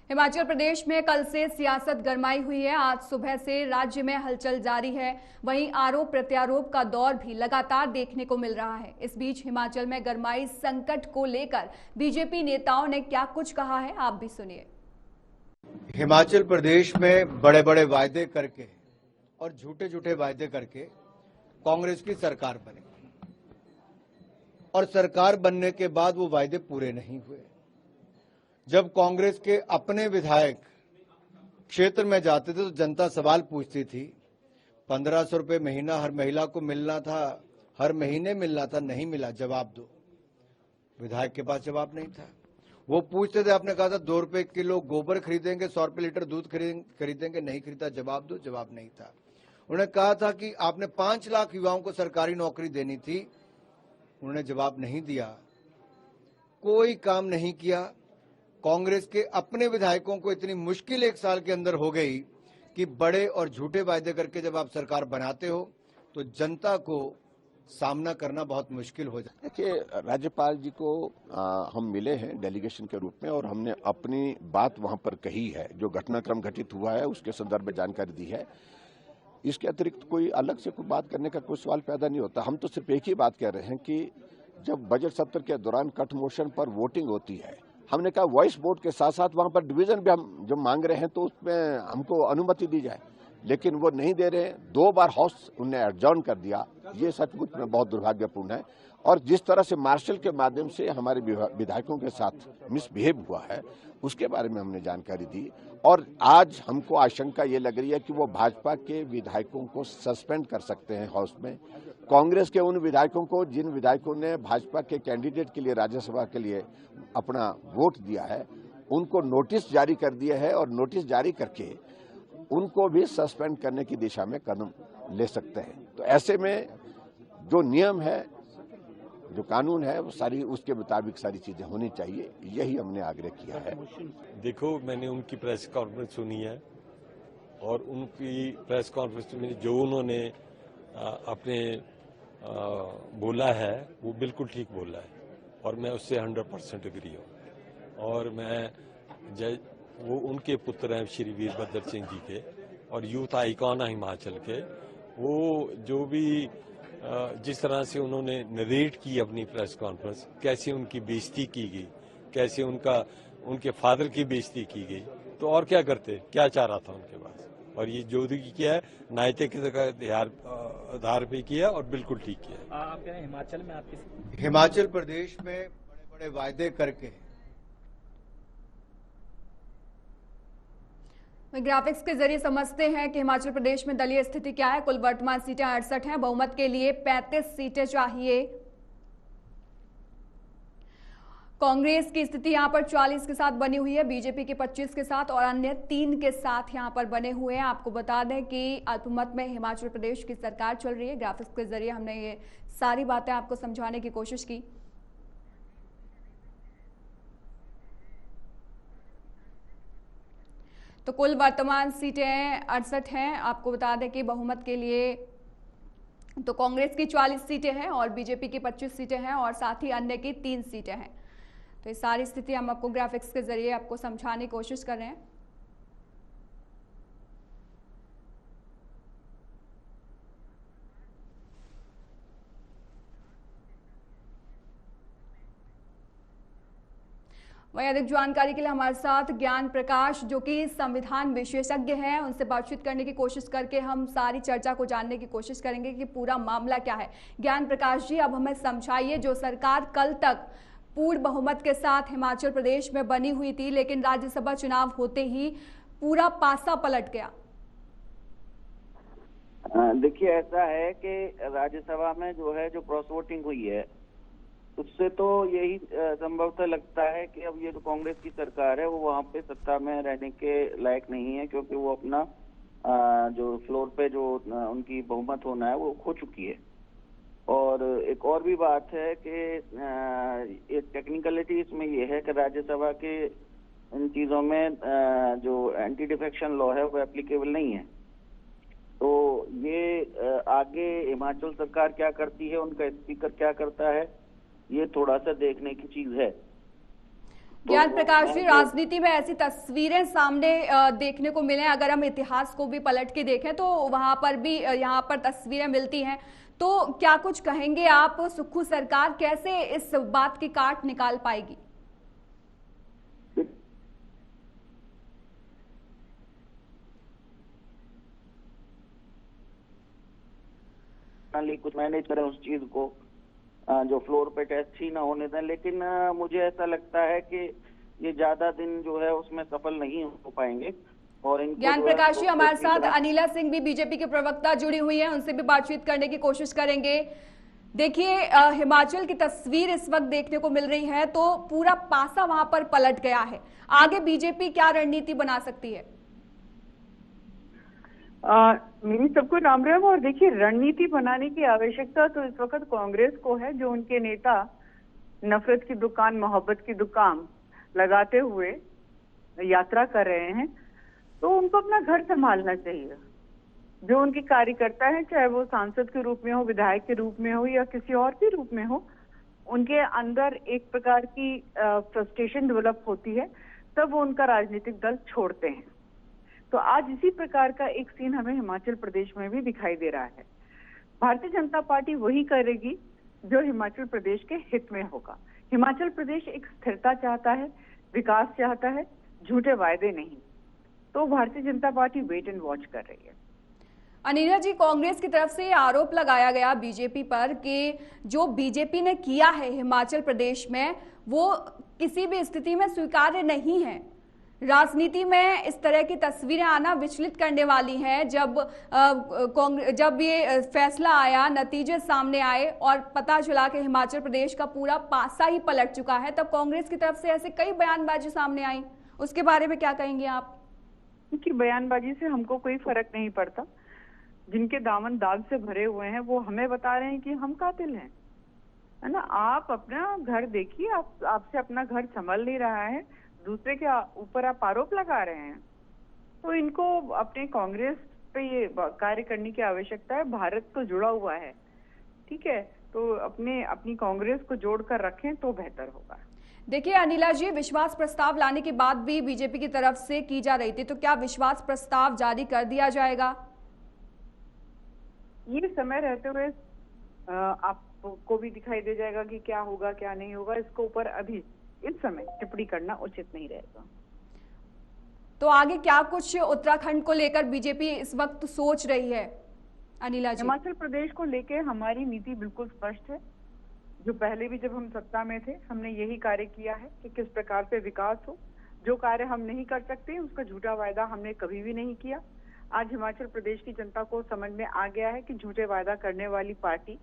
हिमाचल प्रदेश में कल से सियासत गरमाई हुई है। आज सुबह से राज्य में हलचल जारी है। वहीं आरोप प्रत्यारोप का दौर भी लगातार देखने को मिल रहा है। इस बीच हिमाचल में गरमाई संकट को लेकर बीजेपी नेताओं ने क्या कुछ कहा है, आप भी सुनिए। हिमाचल प्रदेश में बड़े बड़े वायदे करके और झूठे झूठे वायदे करके कांग्रेस की सरकार बनी और सरकार बनने के बाद वो वायदे पूरे नहीं हुए। जब कांग्रेस के अपने विधायक क्षेत्र में जाते थे तो जनता सवाल पूछती थी, 1500 रुपये महीना हर महिला को मिलना था, हर महीने मिलना था, नहीं मिला, जवाब दो। विधायक के पास जवाब नहीं था। वो पूछते थे, आपने कहा था 2 रुपए किलो गोबर खरीदेंगे, 100 रुपये लीटर दूध खरीदेंगे, नहीं खरीदा, जवाब दो, जवाब नहीं था। उन्होंने कहा था कि आपने 5 लाख युवाओं को सरकारी नौकरी देनी थी, उन्होंने जवाब नहीं दिया, कोई काम नहीं किया। कांग्रेस के अपने विधायकों को इतनी मुश्किल 1 साल के अंदर हो गई कि बड़े और झूठे वायदे करके जब आप सरकार बनाते हो तो जनता को सामना करना बहुत मुश्किल हो जाता है। देखिए, राज्यपाल जी को हम मिले हैं डेलीगेशन के रूप में और हमने अपनी बात वहां पर कही है। जो घटनाक्रम घटित हुआ है उसके संदर्भ में जानकारी दी है। इसके अतिरिक्त कोई अलग से कोई बात करने का कोई सवाल पैदा नहीं होता। हम तो सिर्फ एक ही बात कह रहे हैं कि जब बजट सत्र के दौरान कट मोशन पर वोटिंग होती है, हमने कहा वॉइस वोट के साथ साथ वहां पर डिवीजन भी हम जब मांग रहे हैं तो उसमें हमको अनुमति दी जाए, लेकिन वो नहीं दे रहे। 2 बार हाउस उन्हें एडजॉर्न कर दिया। ये सचमुच में बहुत दुर्भाग्यपूर्ण है। और जिस तरह से मार्शल के माध्यम से हमारे विधायकों के साथ मिसबिहेव हुआ है उसके बारे में हमने जानकारी दी। और आज हमको आशंका ये लग रही है कि वो भाजपा के विधायकों को सस्पेंड कर सकते हैं हाउस में। कांग्रेस के उन विधायकों को जिन विधायकों ने भाजपा के कैंडिडेट के लिए राज्यसभा के लिए अपना वोट दिया है, उनको नोटिस जारी कर दिया है और नोटिस जारी करके उनको भी सस्पेंड करने की दिशा में कदम ले सकते हैं। तो ऐसे में जो नियम है, जो कानून है, वो सारी उसके मुताबिक सारी चीजें होनी चाहिए, यही हमने आग्रह किया है। देखो, मैंने उनकी प्रेस कॉन्फ्रेंस सुनी है और उनकी प्रेस कॉन्फ्रेंस में जो उन्होंने अपने बोला है वो बिल्कुल ठीक बोला है और मैं उससे 100% एग्री हूँ। और मैं वो उनके पुत्र हैं श्री वीरभद्र सिंह जी के और यूथ आइकॉन है हिमाचल के। वो जो भी जिस तरह से उन्होंने नरेट की अपनी प्रेस कॉन्फ्रेंस, कैसे उनकी बेइज्जती की गई, कैसे उनके फादर की बेइज्जती की गई, तो और क्या करते, क्या चाह रहा था उनके पास। और ये जो भी किया है नैतिक आधार पे किया और बिल्कुल ठीक किया। आप कह रहे हैं हिमाचल में आपके हिमाचल प्रदेश में बड़े बड़े वायदे करके ग्राफिक्स के जरिए समझते हैं कि हिमाचल प्रदेश में दलीय स्थिति क्या है। कुल वर्तमान सीटें 68 हैं। बहुमत के लिए 35 सीटें चाहिए। कांग्रेस की स्थिति यहां पर 40 के साथ बनी हुई है, बीजेपी के 25 के साथ और अन्य 3 के साथ यहां पर बने हुए हैं। आपको बता दें कि अल्पमत में हिमाचल प्रदेश की सरकार चल रही है। ग्राफिक्स के जरिए हमने ये सारी बातें आपको समझाने की कोशिश की। तो कुल वर्तमान सीटें 68 हैं। आपको बता दें कि बहुमत के लिए तो कांग्रेस की 40 सीटें हैं और बीजेपी की 25 सीटें हैं और साथ ही अन्य की 3 सीटें हैं। तो ये सारी स्थिति हम आपको ग्राफिक्स के जरिए आपको समझाने की कोशिश कर रहे हैं। वहीं अधिक जानकारी के लिए हमारे साथ ज्ञान प्रकाश, जो कि संविधान विशेषज्ञ हैं, उनसे बातचीत करने की कोशिश करके हम सारी चर्चा को जानने की कोशिश करेंगे कि पूरा मामला क्या है। ज्ञान प्रकाश जी, अब हमें समझाइए, जो सरकार कल तक पूर्ण बहुमत के साथ हिमाचल प्रदेश में बनी हुई थी, लेकिन राज्यसभा चुनाव होते ही पूरा पासा पलट गया। देखिए, ऐसा है कि राज्यसभा में जो क्रॉस वोटिंग हुई है उससे तो यही संभवतः लगता है कि अब ये जो कांग्रेस की सरकार है वो वहां पे सत्ता में रहने के लायक नहीं है, क्योंकि वो अपना जो फ्लोर पे जो उनकी बहुमत होना है वो खो चुकी है। और एक और भी बात है कि एक टेक्निकलिटी इसमें ये है कि राज्यसभा के इन चीजों में जो एंटी डिफेक्शन लॉ है वो एप्लीकेबल नहीं है। तो ये आगे हिमाचल सरकार क्या करती है, उनका स्पीकर क्या करता है, ये थोड़ा सा देखने की चीज है। ज्ञान प्रकाश जी, राजनीति में ऐसी तस्वीरें सामने देखने को मिले, अगर हम इतिहास को भी पलट के देखें तो वहां पर भी यहाँ पर तस्वीरें मिलती हैं। तो क्या कुछ कहेंगे आप, सुक्खू सरकार कैसे इस बात की काट निकाल पाएगी? कुछ मैनेज करें उस चीज को, जो फ्लोर पे टेस्ट ही ना होने दें, लेकिन मुझे ऐसा लगता है कि ये ज्यादा दिन जो है उसमें सफल नहीं हो पाएंगे। और ज्ञान प्रकाश जी, हमारे साथ अनिला सिंह भी बीजेपी के प्रवक्ता जुड़ी हुई हैं, उनसे भी बातचीत करने की कोशिश करेंगे। देखिए, हिमाचल की तस्वीर इस वक्त देखने को मिल रही है तो पूरा पासा वहां पर पलट गया है। आगे बीजेपी क्या रणनीति बना सकती है? मेरी सबको राम राम। और देखिए, रणनीति बनाने की आवश्यकता तो इस वक्त कांग्रेस को है, जो उनके नेता नफरत की दुकान, मोहब्बत की दुकान लगाते हुए यात्रा कर रहे हैं। तो उनको अपना घर संभालना चाहिए। जो उनके कार्यकर्ता हैं, चाहे वो सांसद के रूप में हो, विधायक के रूप में हो या किसी और भी रूप में हो, उनके अंदर एक प्रकार की फ्रस्ट्रेशन डेवलप होती है, तब वो उनका राजनीतिक दल छोड़ते हैं। तो आज इसी प्रकार का एक सीन हमें हिमाचल प्रदेश में भी दिखाई दे रहा है। भारतीय जनता पार्टी वही करेगी जो हिमाचल प्रदेश के हित में होगा। हिमाचल प्रदेश एक स्थिरता चाहता है, विकास चाहता है, झूठे वायदे नहीं। तो Bharatiya Janata party wait and watch कर रही है। अनिला जी, कांग्रेस की तरफ से आरोप लगाया गया बीजेपी पर कि जो बीजेपी ने किया है हिमाचल प्रदेश में वो किसी भी स्थिति में स्वीकार्य नहीं है। राजनीति में इस तरह की तस्वीरें आना विचलित करने वाली हैं। जब ये फैसला आया, नतीजे सामने आए और पता चला कि हिमाचल प्रदेश का पूरा पासा ही पलट चुका है, तब कांग्रेस की तरफ से ऐसे कई बयानबाजी सामने आई। उसके बारे में क्या कहेंगे आप? उनकी बयानबाजी से हमको कोई फर्क नहीं पड़ता। जिनके दामन दाग से भरे हुए हैं वो हमें बता रहे हैं कि हम कातिल हैं, है ना। आप अपना घर देखिए, आपसे अपना घर संभल नहीं रहा है, दूसरे के ऊपर आप आरोप लगा रहे हैं। तो इनको अपने कांग्रेस पे ये कार्य करने की आवश्यकता है। भारत तो जुड़ा हुआ है, ठीक है, तो अपनी कांग्रेस को जोड़कर रखें तो बेहतर होगा। देखिए अनिला जी, विश्वास प्रस्ताव लाने की बात भी बीजेपी की तरफ से की जा रही थी, तो क्या विश्वास प्रस्ताव जारी कर दिया जाएगा? ये समय रहते हुए आपको भी दिखाई दे जाएगा कि क्या होगा क्या नहीं होगा। इसको ऊपर अभी इस समय टिप्पणी करना उचित नहीं रहेगा। तो आगे क्या कुछ उत्तराखंड को लेकर बीजेपी इस वक्त सोच रही है अनिला जी? हिमाचल प्रदेश को लेकर हमारी नीति बिल्कुल स्पष्ट है। जो पहले भी जब हम सत्ता में थे हमने यही कार्य किया है कि किस प्रकार से विकास हो। जो कार्य हम नहीं कर सकते उसका झूठा वायदा हमने कभी भी नहीं किया। आज हिमाचल प्रदेश की जनता को समझ में आ गया है कि झूठे वायदा करने वाली पार्टी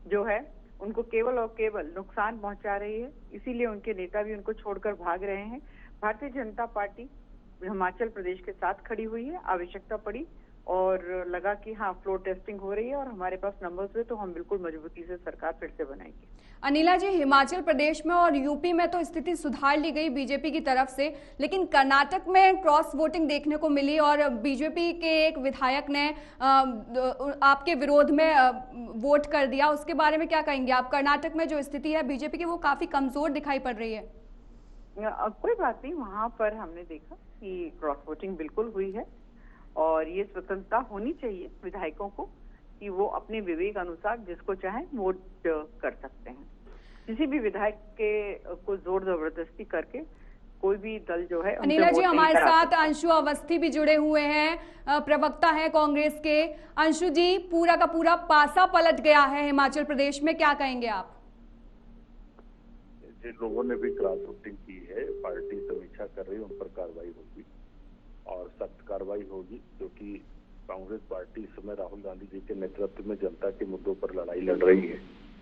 जो है उनको केवल और केवल नुकसान पहुंचा रही है। इसीलिए उनके नेता भी उनको छोड़कर भाग रहे हैं। भारतीय जनता पार्टी हिमाचल प्रदेश के साथ खड़ी हुई है। आवश्यकता पड़ी और लगा कि हाँ फ्लोर टेस्टिंग हो रही है और हमारे पास नंबर्स हुए तो हम बिल्कुल मजबूती से सरकार फिर से बनाएंगे। अनिला जी, हिमाचल प्रदेश में और यूपी में तो स्थिति सुधार ली गई बीजेपी की तरफ से, लेकिन कर्नाटक में क्रॉस वोटिंग देखने को मिली और बीजेपी के एक विधायक ने आपके विरोध में वोट कर दिया। उसके बारे में क्या कहेंगे आप? कर्नाटक में जो स्थिति है बीजेपी की वो काफी कमजोर दिखाई पड़ रही है। कोई बात नहीं, वहां पर हमने देखा कि क्रॉस वोटिंग बिल्कुल हुई है और ये स्वतंत्रता होनी चाहिए विधायकों को कि वो अपने विवेक अनुसार जिसको चाहे वोट कर सकते हैं। किसी भी विधायक को जोर जबरदस्ती करके कोई भी दल जो है। अनिला जी, हमारे साथ अंशु अवस्थी भी जुड़े हुए हैं, प्रवक्ता है कांग्रेस के। अंशु जी, पूरा का पूरा पासा पलट गया है हिमाचल प्रदेश में, क्या कहेंगे आप? जिन लोगों ने भी क्रॉस वोटिंग की है पार्टी समीक्षा कर रही है, उन पर कार्रवाई होगी और सख्त कार्रवाई होगी, क्योंकि कांग्रेस पार्टी इस समय राहुल गांधी जी के नेतृत्व में जनता के मुद्दों पर लड़ाई लड़ रही है।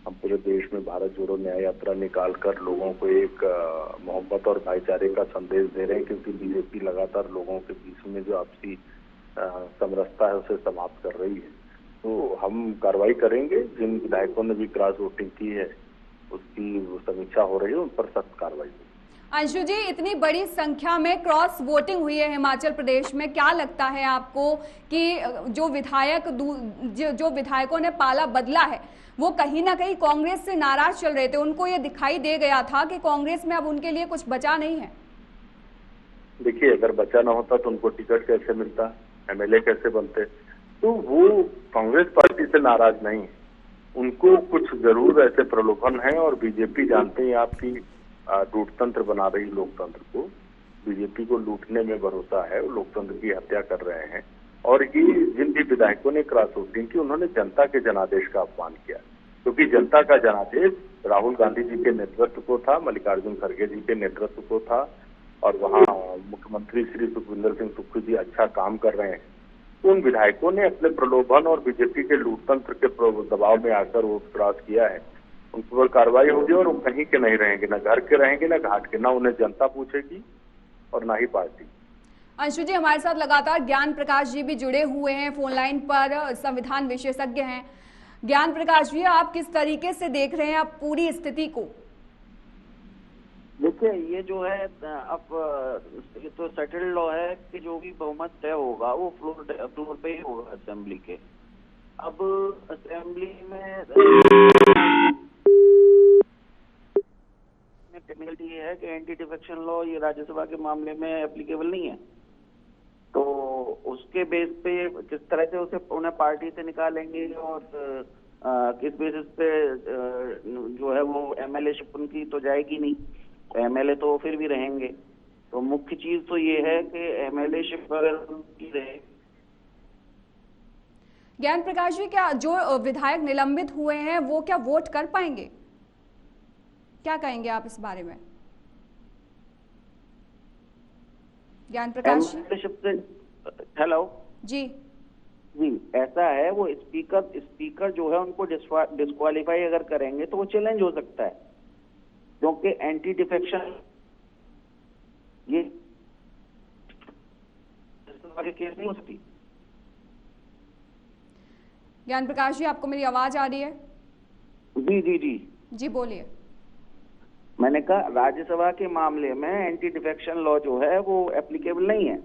हम पूरे देश में भारत जोड़ो न्याय यात्रा निकालकर लोगों को एक मोहब्बत और भाईचारे का संदेश दे रहे हैं, क्योंकि बीजेपी लगातार लोगों के बीच में जो आपसी समरसता है उसे समाप्त कर रही है। तो हम कार्रवाई करेंगे। जिन विधायकों ने भी क्रॉस वोटिंग की है उसकी समीक्षा हो रही है, उन पर सख्त कार्रवाई होगी। अंशु जी, इतनी बड़ी संख्या में क्रॉस वोटिंग हुई है हिमाचल प्रदेश में, क्या लगता है आपको कि जो विधायकों ने पाला बदला है वो कहीं ना कहीं कांग्रेस से नाराज चल रहे थे? उनको ये दिखाई दे गया था कि कांग्रेस में अब उनके लिए कुछ बचा नहीं है। देखिए, अगर बचा ना होता तो उनको टिकट कैसे मिलता, एमएलए कैसे बनते? तो वो कांग्रेस पार्टी से नाराज नहीं, उनको कुछ जरूर ऐसे प्रलोभन है। और बीजेपी जानते हैं आपकी लूटतंत्र बना रही लोकतंत्र को, बीजेपी को लूटने में भरोसा है, वो लोकतंत्र की हत्या कर रहे हैं। और ये जिन भी विधायकों ने क्रॉस वोटिंग की, उन्होंने जनता के जनादेश का अपमान किया, क्योंकि जनता का जनादेश राहुल गांधी जी के नेतृत्व को था, मल्लिकार्जुन खड़गे जी के नेतृत्व को था, और वहाँ मुख्यमंत्री श्री सुखविंदर सिंह सुक्खू जी अच्छा काम कर रहे हैं। तो उन विधायकों ने अपने प्रलोभन और बीजेपी के लूटतंत्र के दबाव में आकर वो क्रॉस किया है, उन पर कार्रवाई होगी और वो कहीं के नहीं रहेंगे, ना घर के रहेंगे ना घाट के, ना उन्हें जनता पूछेगी और ना ही पार्टी। अंशु जी, हमारे साथ लगातार ज्ञान प्रकाश जी भी जुड़े हुए हैं फोन लाइन पर, संविधान विशेषज्ञ हैं। ज्ञान प्रकाश जी, आप किस तरीके से देख रहे हैं आप पूरी स्थिति को? देखिए, ये जो है अब ये तो सेटल्ड लॉ है कि जो भी बहुमत तय होगा वो फ्लोर पे ही होगा असेंबली के। अब असेंबली में टेक्निकलिटी ये है कि एंटी डिफेक्शन लॉ ये राज्यसभा के मामले में एप्लीकेबल नहीं है, तो उसके बेस पे किस तरह से उसे उन्हें पार्टी से निकालेंगे और किस बेसिस पे जो है वो एमएलए-शिप उनकी तो जाएगी नहीं, एमएलए तो फिर भी रहेंगे। तो मुख्य चीज तो ये है कि एमएलए-शिप अगर उनकी रहे। ज्ञान प्रकाश जी, क्या जो विधायक निलंबित हुए हैं वो क्या वोट कर पाएंगे? क्या कहेंगे आप इस बारे में? ज्ञान प्रकाश जी। हेलो जी जी, ऐसा है, वो स्पीकर जो है उनको डिस्क्वालीफाई अगर करेंगे तो वो चैलेंज हो सकता है, क्योंकि एंटी डिफेक्शन ये केस नहीं हो सकती। ज्ञान प्रकाश जी, आपको मेरी आवाज आ रही है? जी जी जी जी, बोलिए। मैंने कहा राज्यसभा के मामले में एंटी डिफेक्शन लॉ जो है वो एप्लीकेबल नहीं है,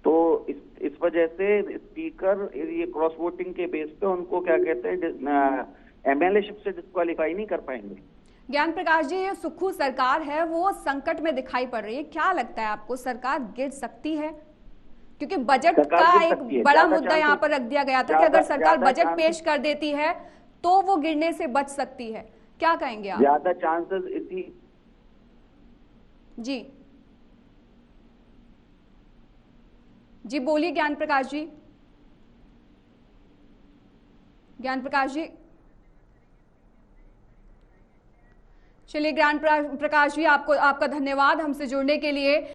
तो इस वजह से स्पीकर ये क्रॉस वोटिंग के बेस पे उनको क्या कहते हैं एमएलए-शिप से डिस्क्वालीफाई नहीं कर पाएंगे। ज्ञान प्रकाश जी, ये सुक्खू सरकार है वो संकट में दिखाई पड़ रही है, क्या लगता है आपको सरकार गिर सकती है? क्योंकि बजट का एक बड़ा मुद्दा यहाँ पर रख दिया गया था कि अगर सरकार बजट पेश कर देती है तो वो गिरने से बच सकती है, क्या कहेंगे आप? ज्यादा चांसेस इसी जी बोलिए ज्ञान प्रकाश जी। ज्ञान प्रकाश जी, चलिए ज्ञान प्रकाश जी, आपका धन्यवाद हमसे जुड़ने के लिए।